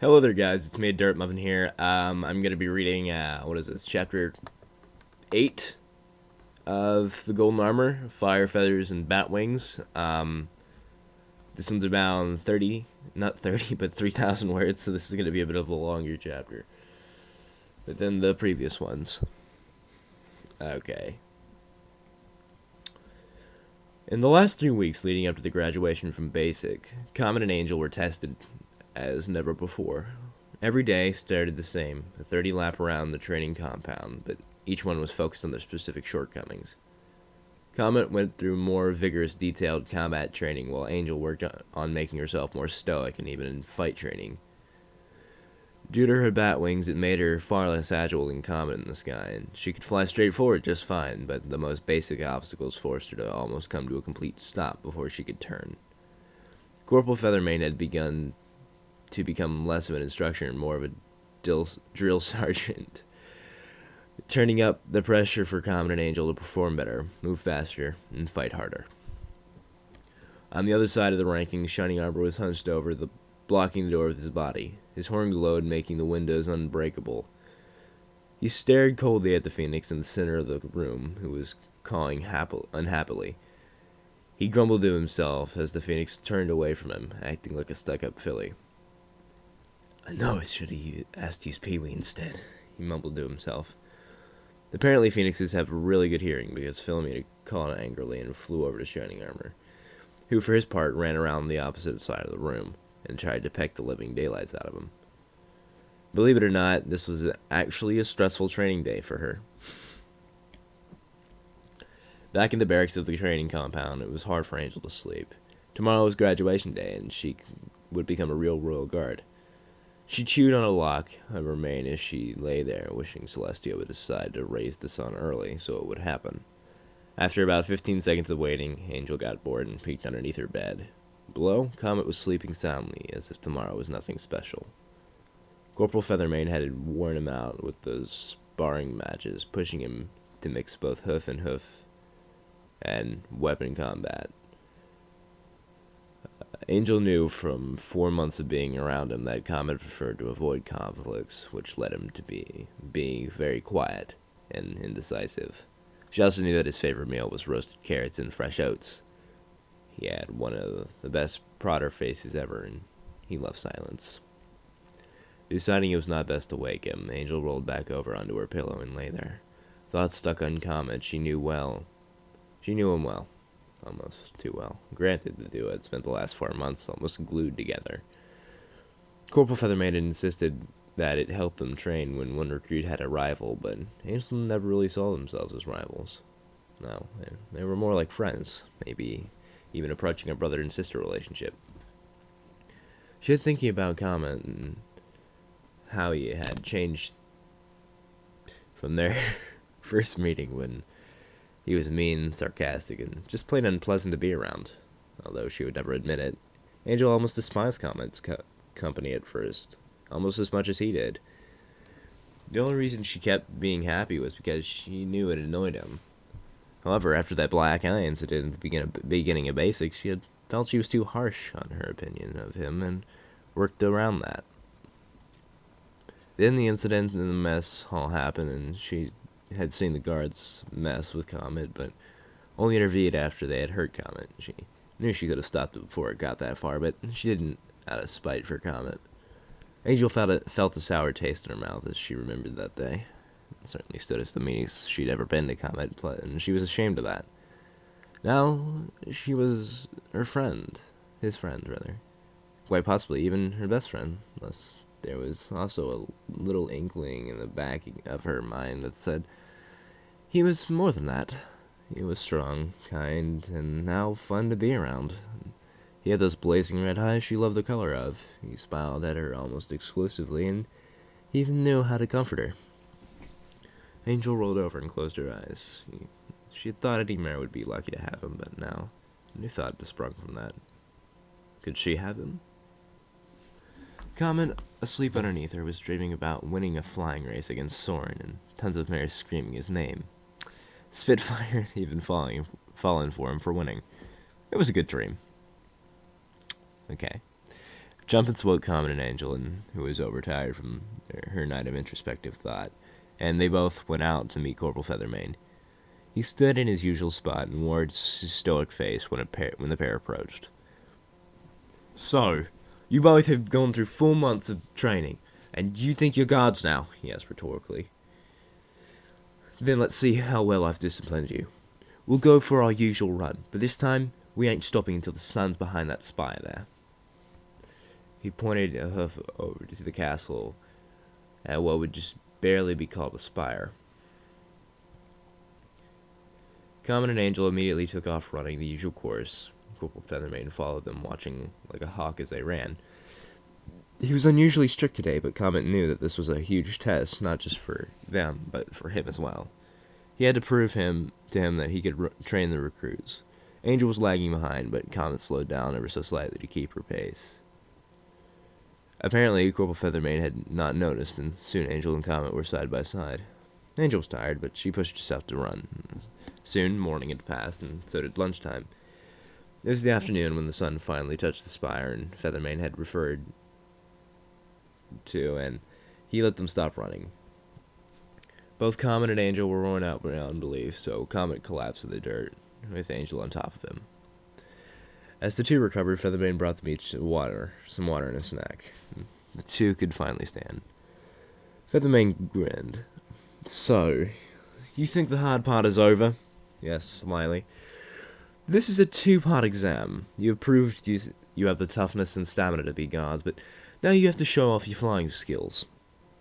Hello there, guys. It's me, Dirt Muffin here. I'm gonna be reading what is this? Chapter 8 of the Golden Armor: Fire, Feathers, and Bat Wings. This one's about 30, not 30, but 3,000 words. So this is gonna be a bit of a longer chapter than the previous ones. Okay. In the last 3 weeks leading up to the graduation from Basic, Comet and Angel were tested as never before. Every day started the same, a 30 lap around the training compound, but each one was focused on their specific shortcomings. Comet went through more vigorous, detailed combat training, while Angel worked on making herself more stoic and even in fight training. Due to her bat wings, it made her far less agile than Comet in the sky, and she could fly straight forward just fine, but the most basic obstacles forced her to almost come to a complete stop before she could turn. Corporal Feathermane had begun to become less of an instructor and more of a drill sergeant, turning up the pressure for Comet and Angel to perform better, move faster, and fight harder. On the other side of the rankings, Shining Arbor was hunched over, blocking the door with his body. His horn glowed, making the windows unbreakable. He stared coldly at the phoenix in the center of the room, who was cawing unhappily. He grumbled to himself as the phoenix turned away from him, acting like a stuck-up filly. "I know I should have asked to use Pee-wee instead," he mumbled to himself. Apparently, phoenixes have really good hearing, because Phil made a call angrily and flew over to Shining Armor, who for his part ran around the opposite side of the room and tried to peck the living daylights out of him. Believe it or not, this was actually a stressful training day for her. Back in the barracks of the training compound, it was hard for Angel to sleep. Tomorrow was graduation day, and she would become a real royal guard. She chewed on a lock of her mane as she lay there, wishing Celestia would decide to raise the sun early so it would happen. After about 15 seconds of waiting, Angel got bored and peeked underneath her bed. Below, Comet was sleeping soundly, as if tomorrow was nothing special. Corporal Feathermane had worn him out with those sparring matches, pushing him to mix both hoof and hoof and weapon combat. Angel knew from 4 months of being around him that Comet preferred to avoid conflicts, which led him to being very quiet and indecisive. She also knew that his favorite meal was roasted carrots and fresh oats. He had one of the best prodder faces ever, and he loved silence. Deciding it was not best to wake him, Angel rolled back over onto her pillow and lay there. Thoughts stuck on Comet. She knew him well. Almost too well. Granted, the duo had spent the last 4 months almost glued together. Corporal Feathermane insisted that it helped them train when one recruit had a rival, but Angel never really saw themselves as rivals. No, they were more like friends, maybe even approaching a brother and sister relationship. She was thinking about Comet and how he had changed from their first meeting when he was mean, sarcastic, and just plain unpleasant to be around. Although she would never admit it, Angel almost despised Comet's company at first, almost as much as he did. The only reason she kept being happy was because she knew it annoyed him. However, after that black eye incident at the beginning of Basics, she had felt she was too harsh on her opinion of him and worked around that. Then the incident in the mess hall happened, and she had seen the guards mess with Comet, but only intervened after they had hurt Comet. She knew she could have stopped it before it got that far, but she didn't out of spite for Comet. Angel felt a sour taste in her mouth as she remembered that day. It certainly stood as the meanest she'd ever been to Comet, and she was ashamed of that. Now, she was his friend, rather. Quite possibly even her best friend, unless there was also a little inkling in the back of her mind that said he was more than that. He was strong, kind, and now fun to be around. He had those blazing red eyes she loved the color of. He smiled at her almost exclusively, and he even knew how to comfort her. Angel rolled over and closed her eyes. She had thought Eddie Mare would be lucky to have him, but now a new thought sprung from that. Could she have him? Comet, asleep underneath her, was dreaming about winning a flying race against Soren and tons of mares screaming his name. Spitfire had even fallen for him for winning. It was a good dream. Okay. Jumpets woke Comet and Angel, who was overtired from her night of introspective thought, and they both went out to meet Corporal Feathermane. He stood in his usual spot and wore his stoic face when the pair approached. "So, you both have gone through 4 months of training, and you think you're guards now?" he asked rhetorically. "Then let's see how well I've disciplined you. We'll go for our usual run, but this time we ain't stopping until the sun's behind that spire there." He pointed a hoof over to the castle at what would just barely be called a spire. Comet and Angel immediately took off running the usual course. Corporal Feathermane followed them, watching like a hawk as they ran. He was unusually strict today, but Comet knew that this was a huge test, not just for them, but for him as well. He had to prove to him that he could train the recruits. Angel was lagging behind, but Comet slowed down ever so slightly to keep her pace. Apparently, Corporal Feathermane had not noticed, and soon Angel and Comet were side by side. Angel was tired, but she pushed herself to run. Soon, morning had passed, and so did lunchtime. It was the afternoon when the sun finally touched the spire, and Feathermane had referred to, and he let them stop running. Both Comet and Angel were worn out beyond belief, so Comet collapsed in the dirt, with Angel on top of him. As the two recovered, Feathermane brought them each some water and a snack. The two could finally stand. Feathermane grinned. "So, you think the hard part is over?" "Yes," slyly. "This is a 2-part exam. You have proved you have the toughness and stamina to be guards, but now you have to show off your flying skills.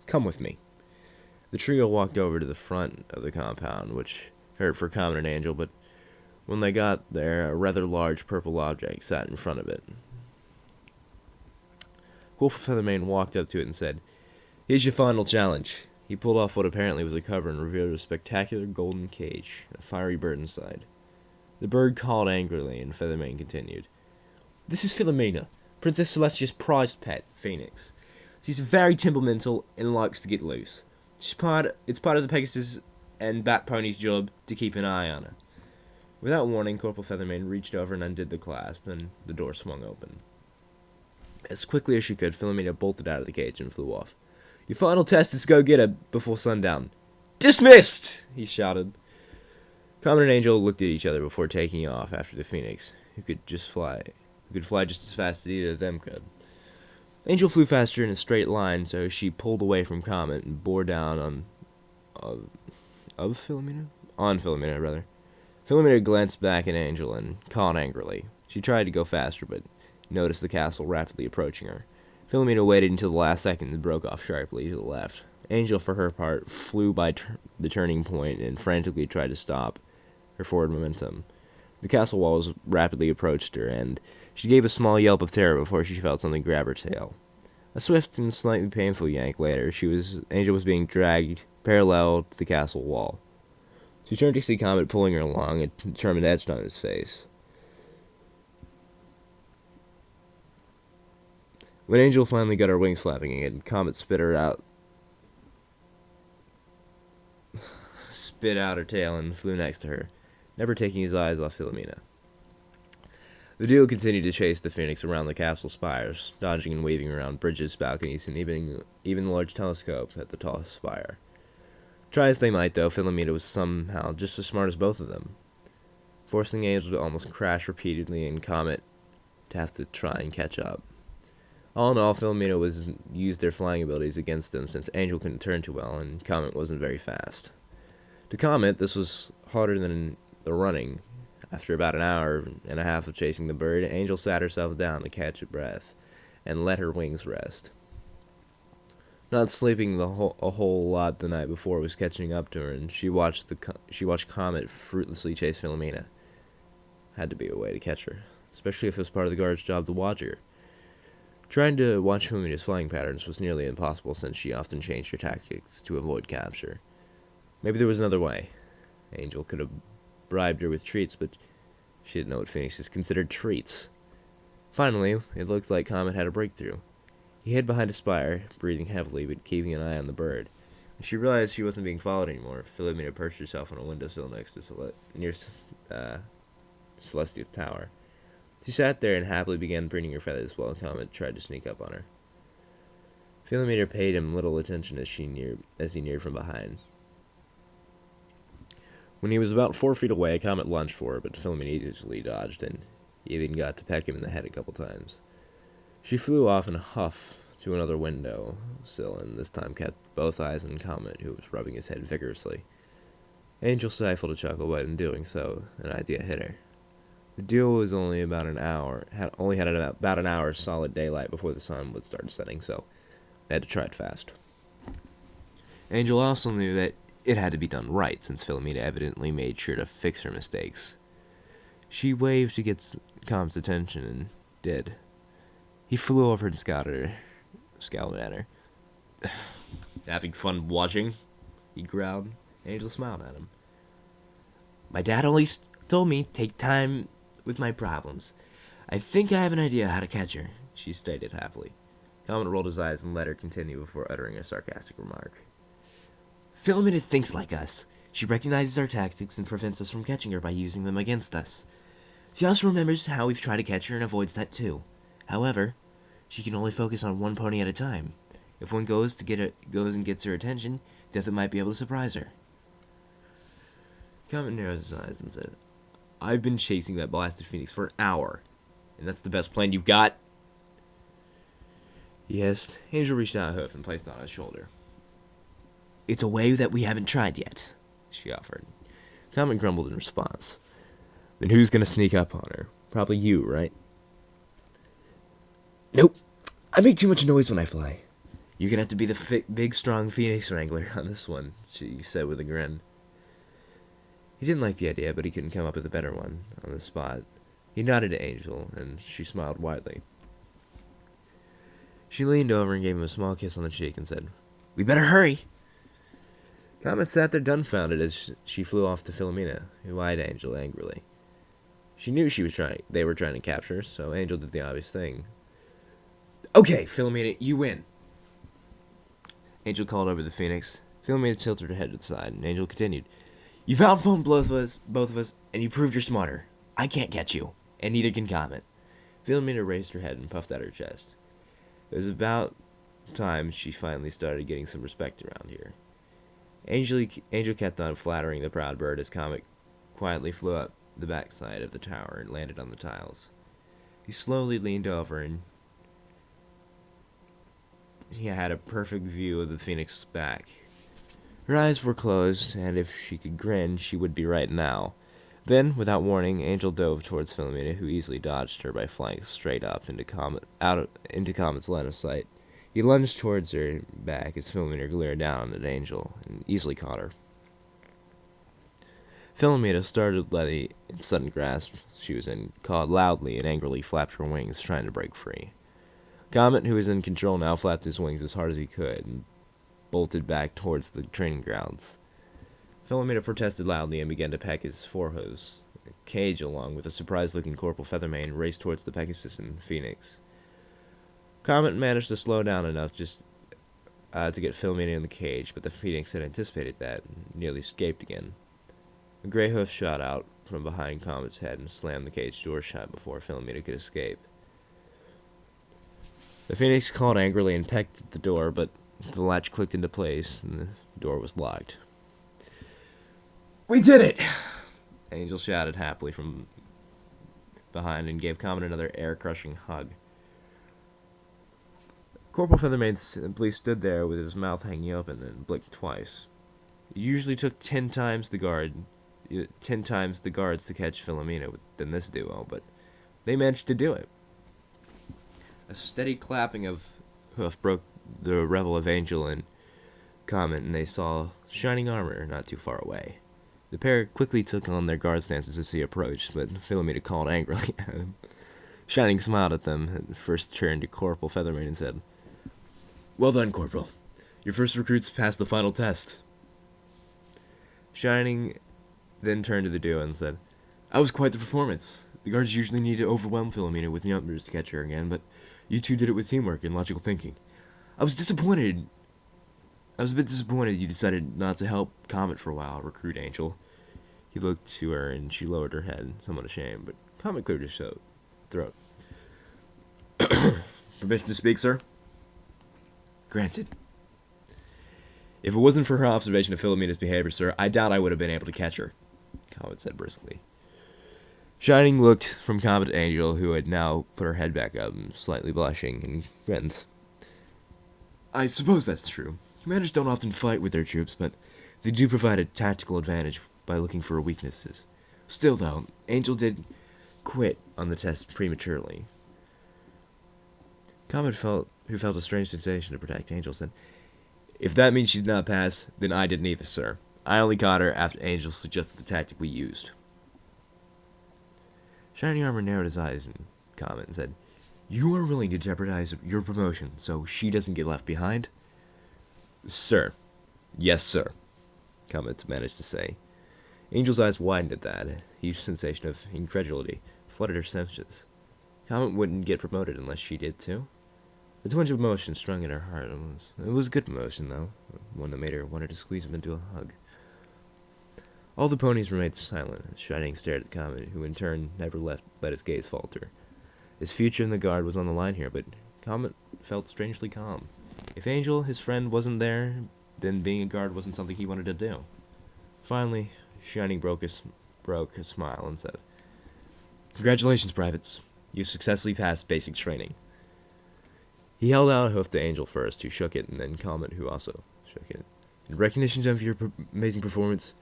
Come with me." The trio walked over to the front of the compound, which hurt for Comet and Angel, but when they got there, a rather large purple object sat in front of it. Corporal Feathermane walked up to it and said, "Here's your final challenge." He pulled off what apparently was a cover and revealed a spectacular golden cage and a fiery bird inside. The bird called angrily, and Feathermane continued. "This is Philomena, Princess Celestia's prized pet, Phoenix. She's very temperamental and likes to get loose. It's part of the Pegasus and Bat Pony's job to keep an eye on her." Without warning, Corporal Feathermane reached over and undid the clasp, and the door swung open. As quickly as she could, Philomena bolted out of the cage and flew off. "Your final test is to go get her before sundown." "Dismissed!" he shouted. Comet and Angel looked at each other before taking off after the Phoenix, who could fly just as fast as either of them could. Angel flew faster in a straight line, so she pulled away from Comet and bore down on Philomena. Philomena glanced back at Angel and called angrily. She tried to go faster, but noticed the castle rapidly approaching her. Philomena waited until the last second and broke off sharply to the left. Angel, for her part, flew by the turning point and frantically tried to stop her forward momentum. The castle walls rapidly approached her, and she gave a small yelp of terror before she felt something grab her tail. A swift and slightly painful yank later, Angel was being dragged parallel to the castle wall. She turned to see Comet pulling her along, a determined edge on his face. When Angel finally got her wings flapping again, Comet spit out her tail and flew next to her, never taking his eyes off Philomena. The duo continued to chase the Phoenix around the castle spires, dodging and weaving around bridges, balconies, and even the large telescope at the tallest spire. Try as they might, though, Philomena was somehow just as smart as both of them, forcing Angel to almost crash repeatedly and Comet to have to try and catch up. All in all, Philomena used their flying abilities against them, since Angel couldn't turn too well and Comet wasn't very fast. To Comet, this was harder than the running. After about an hour and a half of chasing the bird, Angel sat herself down to catch a breath and let her wings rest. Not sleeping a whole lot the night before was catching up to her, and she watched Comet fruitlessly chase Philomena. Had to be a way to catch her, especially if it was part of the guard's job to watch her. Trying to watch Philomena's flying patterns was nearly impossible, since she often changed her tactics to avoid capture. Maybe there was another way. Angel could have bribed her with treats, but she didn't know what Phoenixes considered treats. Finally, it looked like Comet had a breakthrough. He hid behind a spire, breathing heavily but keeping an eye on the bird. When she realized she wasn't being followed anymore, Philomena perched herself on a windowsill next to near Celestia's tower. She sat there and happily began preening her feathers while Comet tried to sneak up on her. Philometer paid him little attention as he neared from behind. When he was about 4 feet away, Comet lunged for her, but Philometer easily dodged, and he even got to peck him in the head a couple times. She flew off in a huff to another window sill, and this time kept both eyes on Comet, who was rubbing his head vigorously. Angel stifled a chuckle, but in doing so, an idea hit her. The duo was only about an hour, had about an hour's solid daylight before the sun would start setting, so they had to try it fast. Angel also knew that it had to be done right, since Philomena evidently made sure to fix her mistakes. She waved to get Comet's attention, and did. He flew over and scowled at her. Having fun watching? He growled. Angel smiled at him. My dad always told me take time with my problems. I think I have an idea how to catch her, she stated happily. Comet rolled his eyes and let her continue before uttering a sarcastic remark. Philomena thinks like us. She recognizes our tactics and prevents us from catching her by using them against us. She also remembers how we've tried to catch her and avoids that too. However, she can only focus on one pony at a time. If one goes and gets her attention, Death might be able to surprise her. Comet narrowed his eyes and said, I've been chasing that blasted phoenix for an hour, and that's the best plan you've got? Yes. Angel reached out a hoof and placed it on his shoulder. It's a way that we haven't tried yet, she offered. Comet grumbled in response. Then who's going to sneak up on her? Probably you, right? Nope. I make too much noise when I fly. You're going to have to be the big, strong phoenix wrangler on this one, she said with a grin. He didn't like the idea, but he couldn't come up with a better one on the spot. He nodded to Angel, and she smiled widely. She leaned over and gave him a small kiss on the cheek and said, We better hurry! Comet sat there dumbfounded as she flew off to Philomena, who eyed Angel angrily. She knew they were trying to capture her, so Angel did the obvious thing. Okay, Philomena, you win! Angel called over the phoenix. Philomena tilted her head to the side, and Angel continued. You've outflown both of us, and you proved you're smarter. I can't catch you, and neither can Comet. Philomena raised her head and puffed out her chest. It was about time she finally started getting some respect around here. Angel kept on flattering the proud bird as Comet quietly flew up the backside of the tower and landed on the tiles. He slowly leaned over, and he had a perfect view of the phoenix's back. Her eyes were closed, and if she could grin, she would be right now. Then, without warning, Angel dove towards Philomena, who easily dodged her by flying straight up into Comet's line of sight. He lunged towards her back as Philomena glared down at Angel and easily caught her. Philomena, startled by the sudden grasp she was in, cawed loudly and angrily flapped her wings, trying to break free. Comet, who was in control now, flapped his wings as hard as he could and bolted back towards the training grounds. Philomena protested loudly and began to peck his forehooves. The cage, along with a surprised-looking Corporal Feathermane, raced towards the Pegasus and Phoenix. Comet managed to slow down enough just to get Philomena in the cage, but the Phoenix had anticipated that and nearly escaped again. A gray hoof shot out from behind Comet's head and slammed the cage door shut before Philomena could escape. The Phoenix called angrily and pecked at the door, but the latch clicked into place and the door was locked. We did it! Angel shouted happily from behind and gave Comet another air-crushing hug. Corporal Feathermane simply stood there with his mouth hanging open and blinked twice. It usually took 10 times the guards to catch Philomena than this duo, but they managed to do it. A steady clapping of hoof broke the revel of Angel and Comet, and they saw shining armor not too far away. The pair quickly took on their guard stances as he approached, but Philomena called angrily at him. Shining smiled at them and first turned to Corporal Feathermane and said, Well done, Corporal. Your first recruits passed the final test. Shining then turned to the duo and said, That was quite the performance. The guards usually need to overwhelm Philomena with numbers to catch her again, but you two did it with teamwork and logical thinking. I was a bit disappointed you decided not to help Comet for a while, Recruit Angel. He looked to her and she lowered her head, somewhat ashamed, but Comet cleared his throat. throat. Permission to speak, sir? Granted. If it wasn't for her observation of Philomena's behavior, sir, I doubt I would have been able to catch her, Comet said briskly. Shining looked from Comet to Angel, who had now put her head back up, slightly blushing, and grinned. I suppose that's true. Commanders don't often fight with their troops, but they do provide a tactical advantage by looking for weaknesses. Still, though, Angel did quit on the test prematurely. Comet who felt a strange sensation to protect Angel, said, If that means she did not pass, then I didn't either, sir. I only caught her after Angel suggested the tactic we used. Shining Armor narrowed his eyes and Comet and said, You are willing to jeopardize your promotion so she doesn't get left behind? Sir. Yes, sir, Comet managed to say. Angel's eyes widened at that. A huge sensation of incredulity flooded her senses. Comet wouldn't get promoted unless she did too. The twinge of emotion strung at her heart. It was a good emotion, though, one that made her want to squeeze him into a hug. All the ponies remained silent as Shining stared at the Comet, who in turn never let his gaze falter. His future in the guard was on the line here, but Comet felt strangely calm. If Angel, his friend, wasn't there, then being a guard wasn't something he wanted to do. Finally, Shining broke a smile and said, Congratulations, privates. You successfully passed basic training. He held out a hoof to Angel first, who shook it, and then Comet, who also shook it. In recognition of your amazing performance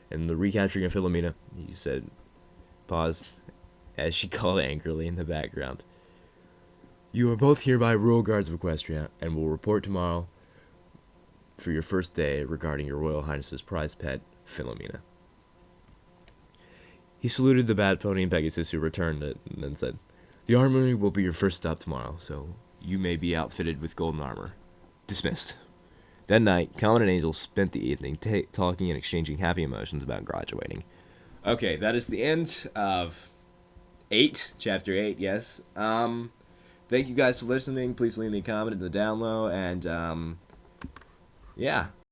and the recapturing of Philomena, he said, paused, as she called angrily in the background. You are both hereby Royal Guards of Equestria, and will report tomorrow for your first day regarding your Royal Highness's prized pet, Philomena. He saluted the Bat Pony and Pegasus, who returned it, and then said, The armory will be your first stop tomorrow, so you may be outfitted with golden armor. Dismissed. That night, Comet and Angel spent the evening talking and exchanging happy emotions about graduating. Okay, that is the end of Chapter 8, yes. Thank you guys for listening. Please leave me a comment in the down low, and, yeah.